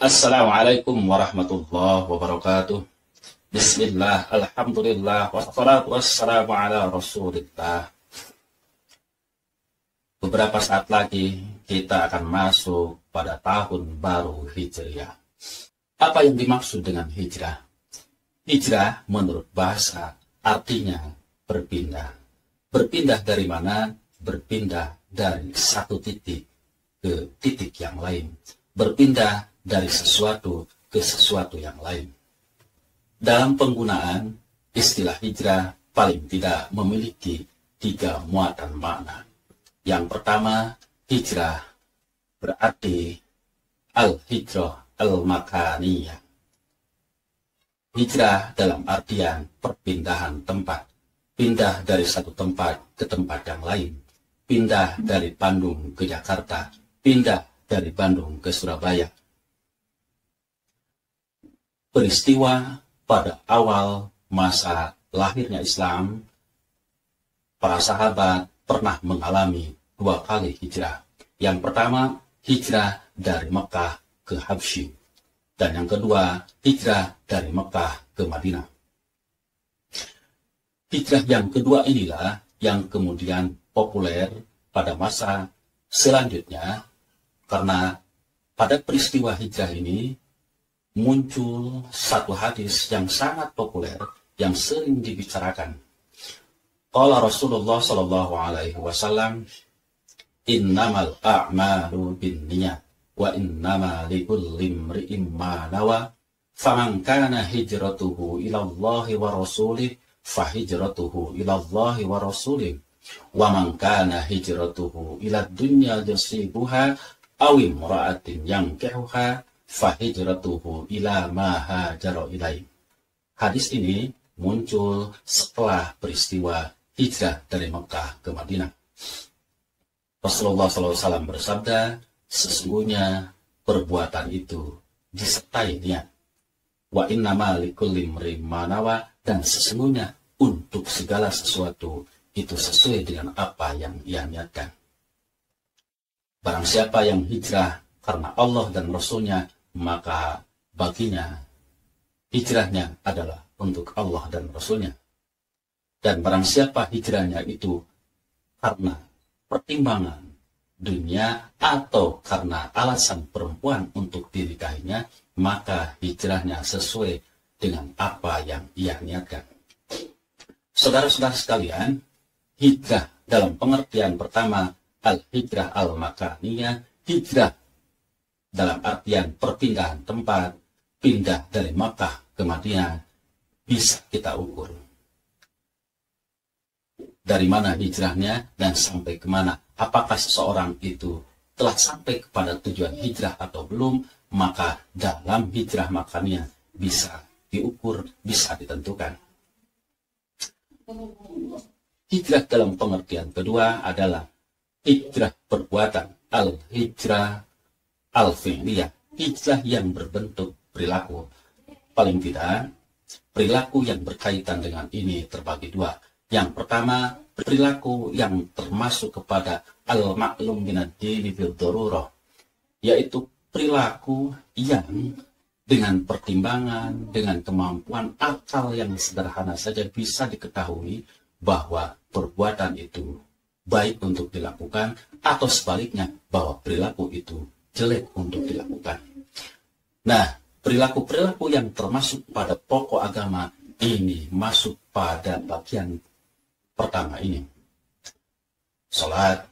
Assalamualaikum warahmatullahi wabarakatuh. Bismillah, alhamdulillah, wassalatu wassalamu ala rasulillah. Beberapa saat lagi kita akan masuk pada tahun baru Hijriah. Apa yang dimaksud dengan hijrah? Hijrah menurut bahasa artinya berpindah. Berpindah dari mana? Berpindah dari satu titik ke titik yang lain. Berpindah dari sesuatu ke sesuatu yang lain. Dalam penggunaan, istilah hijrah paling tidak memiliki 3 muatan makna. Yang pertama, hijrah berarti al-hijrah al-makaniyah. Hijrah dalam artian perpindahan tempat. Pindah dari satu tempat ke tempat yang lain. Pindah dari Bandung ke Jakarta. Pindah dari Bandung ke Surabaya. Peristiwa pada awal masa lahirnya Islam, para sahabat pernah mengalami 2 kali hijrah. Yang pertama, hijrah dari Mekah ke Habsyi. Dan yang kedua, hijrah dari Mekah ke Madinah. Hijrah yang kedua inilah yang kemudian populer pada masa selanjutnya, karena pada peristiwa hijrah ini muncul satu hadis yang sangat populer yang sering dibicarakan. Qala Rasulullah sallallahu alaihi wasallam, "Innamal a'malu binniyat wa innama likulli imri'in ma nawa, faman kana hijratuhu ila Allahi wa rasulih fa hijratuhu ila Allahi wa rasulih, wa man kana hijratuhu ila dunya yusibuha aw imra'atin yankihuha fahijratuhu ila ma hajara ilaih." Hadis ini muncul setelah peristiwa hijrah dari Mekah ke Madinah. Rasulullah SAW bersabda, sesungguhnya perbuatan itu disertai niat. Wa innama likulli imrin ma nawa, dan sesungguhnya untuk segala sesuatu itu sesuai dengan apa yang ia niatkan. Barang siapa yang hijrah karena Allah dan Rasulnya, maka baginya hijrahnya adalah untuk Allah dan Rasulnya. Dan barang siapa hijrahnya itu karena pertimbangan dunia atau karena alasan perempuan untuk dinikahinya, maka hijrahnya sesuai dengan apa yang ia niatkan. Saudara-saudara sekalian, hijrah dalam pengertian pertama, al-hijrah al-makaniyah, hijrah dalam artian perpindahan tempat, pindah dari Makkah ke Madinah, bisa kita ukur. Dari mana hijrahnya dan sampai kemana? Apakah seseorang itu telah sampai kepada tujuan hijrah atau belum? Maka dalam hijrah makannya bisa diukur, bisa ditentukan. Hijrah dalam pengertian kedua adalah hijrah perbuatan, al-hijrah al-fi'liyah, hijrah yang berbentuk perilaku. Paling tidak, perilaku yang berkaitan dengan ini terbagi 2. Yang pertama, perilaku yang termasuk kepada al-ma'lum minad-dini bil darurah, yaitu perilaku yang dengan pertimbangan, dengan kemampuan akal yang sederhana saja bisa diketahui bahwa perbuatan itu baik untuk dilakukan, atau sebaliknya bahwa perilaku itu jelek untuk dilakukan. Nah, perilaku-perilaku yang termasuk pada pokok agama ini masuk pada bagian pertama ini. Salat,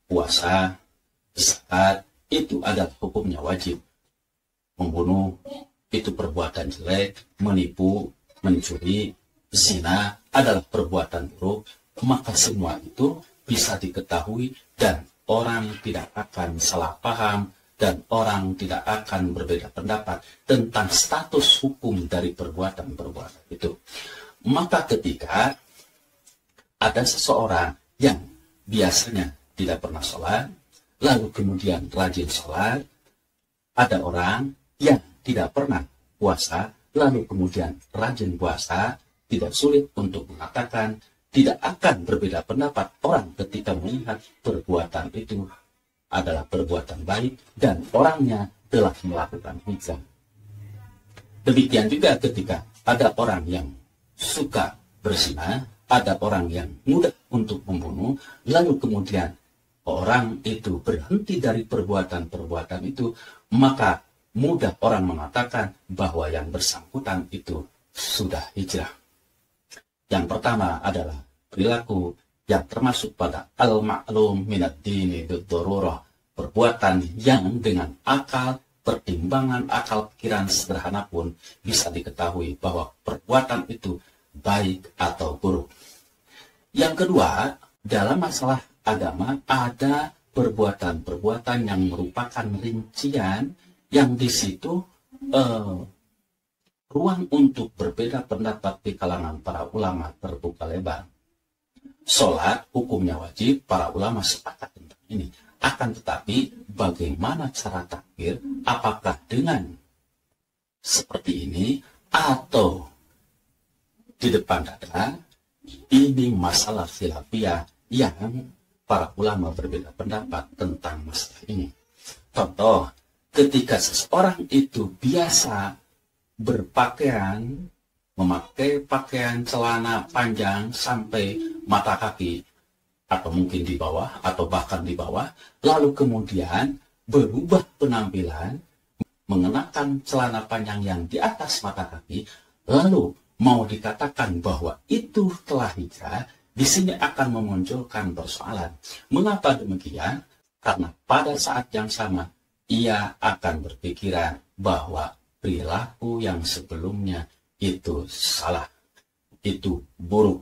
puasa, zakat, itu adalah hukumnya wajib. Membunuh, itu perbuatan jelek. Menipu, mencuri, zina adalah perbuatan buruk. Maka semua itu bisa diketahui dan orang tidak akan salah paham dan orang tidak akan berbeda pendapat tentang status hukum dari perbuatan-perbuatan itu. Maka ketika ada seseorang yang biasanya tidak pernah sholat, lalu kemudian rajin sholat, ada orang yang tidak pernah puasa, lalu kemudian rajin puasa, tidak sulit untuk mengatakan, tidak akan berbeda pendapat orang ketika melihat perbuatan itu adalah perbuatan baik dan orangnya telah melakukan hijrah. Demikian juga ketika ada orang yang suka berzina, ada orang yang mudah untuk membunuh, lalu kemudian orang itu berhenti dari perbuatan-perbuatan itu, maka mudah orang mengatakan bahwa yang bersangkutan itu sudah hijrah. Yang pertama adalah perilaku yang termasuk pada al-ma'lum minad dini bid-darurah, perbuatan yang dengan akal, pertimbangan akal pikiran sederhana pun bisa diketahui bahwa perbuatan itu baik atau buruk. Yang kedua, dalam masalah agama ada perbuatan-perbuatan yang merupakan rincian yang di situ ruang untuk berbeda pendapat di kalangan para ulama terbuka lebar. Sholat hukumnya wajib, para ulama sepakat tentang ini. Akan tetapi bagaimana cara takbir, apakah dengan seperti ini atau di depan dada, ini masalah khilafiyah yang para ulama berbeda pendapat tentang masalah ini. Contoh, ketika seseorang itu biasa berpakaian, memakai pakaian celana panjang sampai mata kaki, atau mungkin di bawah, atau bahkan di bawah, lalu kemudian berubah penampilan, mengenakan celana panjang yang di atas mata kaki, lalu mau dikatakan bahwa itu telah hijrah, di sini akan memunculkan persoalan. Mengapa demikian? Karena pada saat yang sama, ia akan berpikiran bahwa perilaku yang sebelumnya itu salah, itu buruk.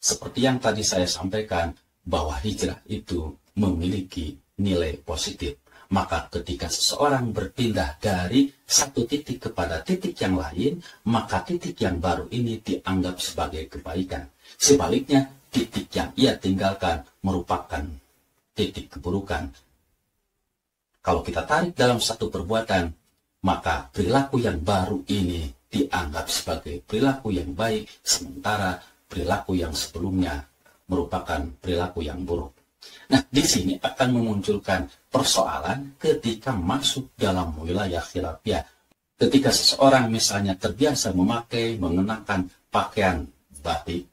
Seperti yang tadi saya sampaikan, bahwa hijrah itu memiliki nilai positif. Maka ketika seseorang berpindah dari satu titik kepada titik yang lain, maka titik yang baru ini dianggap sebagai kebaikan. Sebaliknya, titik yang ia tinggalkan merupakan titik keburukan. Kalau kita tarik dalam satu perbuatan, maka perilaku yang baru ini dianggap sebagai perilaku yang baik, sementara perilaku yang sebelumnya merupakan perilaku yang buruk. Nah, di sini akan memunculkan persoalan ketika masuk dalam wilayah khilafiyah. Ketika seseorang misalnya terbiasa mengenakan pakaian batik,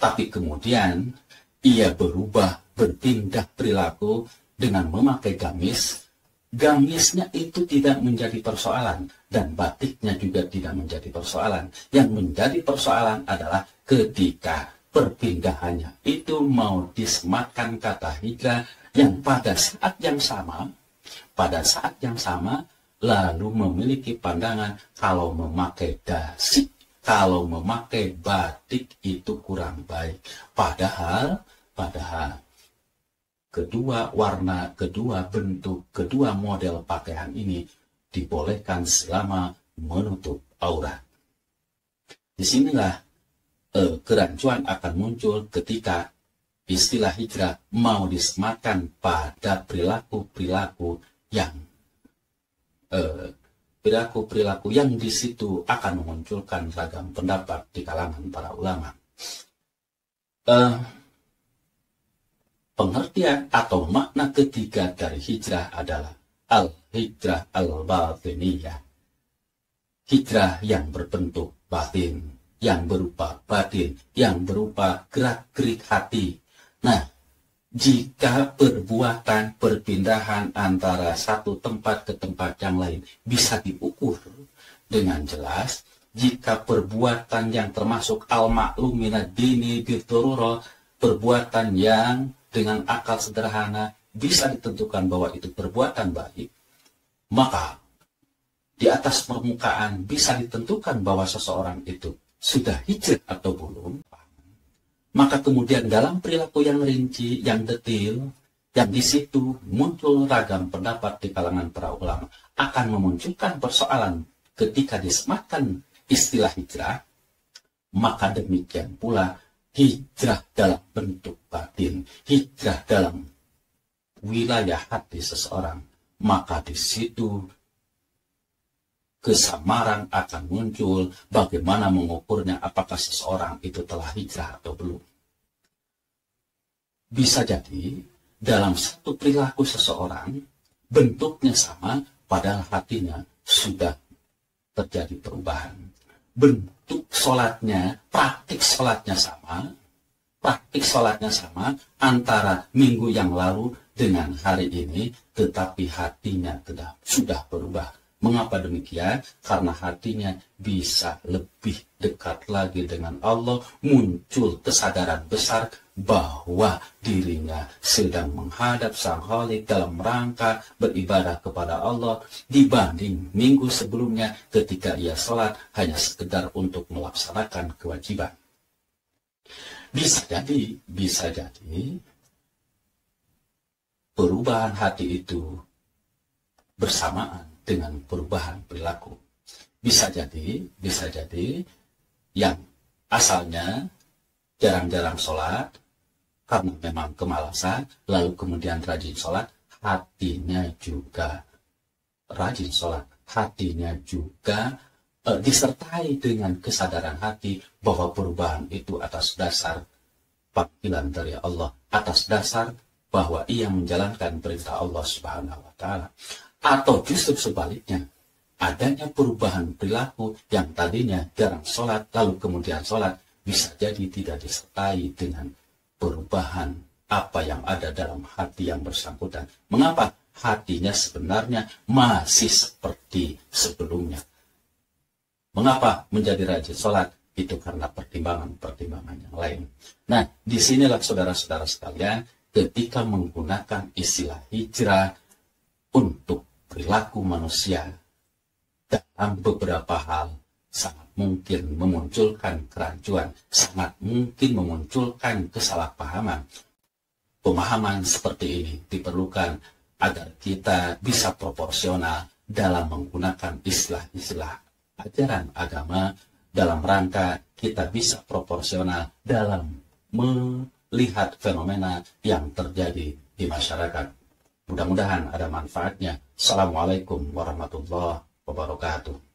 tapi kemudian ia berpindah perilaku dengan memakai gamis, gamisnya itu tidak menjadi persoalan, dan batiknya juga tidak menjadi persoalan. Yang menjadi persoalan adalah ketika perpindahannya itu mau disematkan kata hijrah yang pada saat yang sama lalu memiliki pandangan kalau memakai dasi, kalau memakai batik itu kurang baik. Padahal kedua warna, kedua bentuk, kedua model pakaian ini dibolehkan selama menutup aurat. Disinilah kerancuan akan muncul ketika istilah hijrah mau disematkan pada perilaku-perilaku yang di situ akan memunculkan ragam pendapat di kalangan para ulama. Pengertian atau makna ketiga dari hijrah adalah al-hijrah al-batiniyah. Hijrah yang berbentuk batin, yang berupa batin, yang berupa gerak-gerik hati. Nah, jika perpindahan antara satu tempat ke tempat yang lain bisa diukur dengan jelas, jika perbuatan yang termasuk al-ma'lum minad dini bid-darurah, perbuatan yang dengan akal sederhana bisa ditentukan bahwa itu perbuatan baik, maka di atas permukaan bisa ditentukan bahwa seseorang itu sudah hijrah atau belum. Maka kemudian dalam perilaku yang rinci, yang detail, yang di situ muncul ragam pendapat di kalangan para ulama, akan memunculkan persoalan ketika disematkan istilah hijrah. Maka demikian pula hijrah dalam bentuk batin, hijrah dalam wilayah hati seseorang, maka di situ kesamaran akan muncul. Bagaimana mengukurnya, apakah seseorang itu telah hijrah atau belum. Bisa jadi dalam satu perilaku seseorang, bentuknya sama, padahal hatinya sudah terjadi perubahan. Bentuk sholatnya, praktik sholatnya sama antara minggu yang lalu dengan hari ini, tetapi hatinya sudah berubah. Mengapa demikian? Karena hatinya bisa lebih dekat lagi dengan Allah, muncul kesadaran besar bahwa dirinya sedang menghadap Sang Khalik dalam rangka beribadah kepada Allah, dibanding minggu sebelumnya ketika ia sholat hanya sekedar untuk melaksanakan kewajiban. Bisa jadi perubahan hati itu bersamaan dengan perubahan perilaku. Bisa jadi yang asalnya jarang-jarang sholat karena memang kemalasan, lalu kemudian rajin sholat, hatinya juga rajin sholat, hatinya juga disertai dengan kesadaran hati bahwa perubahan itu atas dasar panggilan dari Allah, atas dasar bahwa ia menjalankan perintah Allah Subhanahu wa Ta'ala. Atau justru sebaliknya, adanya perubahan perilaku yang tadinya jarang sholat, lalu kemudian sholat, bisa jadi tidak disertai dengan perubahan apa yang ada dalam hati yang bersangkutan. Mengapa? Hatinya sebenarnya masih seperti sebelumnya. Mengapa menjadi rajin sholat? Itu karena pertimbangan-pertimbangan yang lain. Nah, disinilah saudara-saudara sekalian, ketika menggunakan istilah hijrah untuk perilaku manusia dalam beberapa hal, sangat mungkin memunculkan kerancuan, sangat mungkin memunculkan kesalahpahaman. Pemahaman seperti ini diperlukan agar kita bisa proporsional dalam menggunakan istilah-istilah ajaran agama, dalam rangka kita bisa proporsional dalam melihat fenomena yang terjadi di masyarakat. Mudah-mudahan ada manfaatnya. Assalamualaikum warahmatullahi wabarakatuh.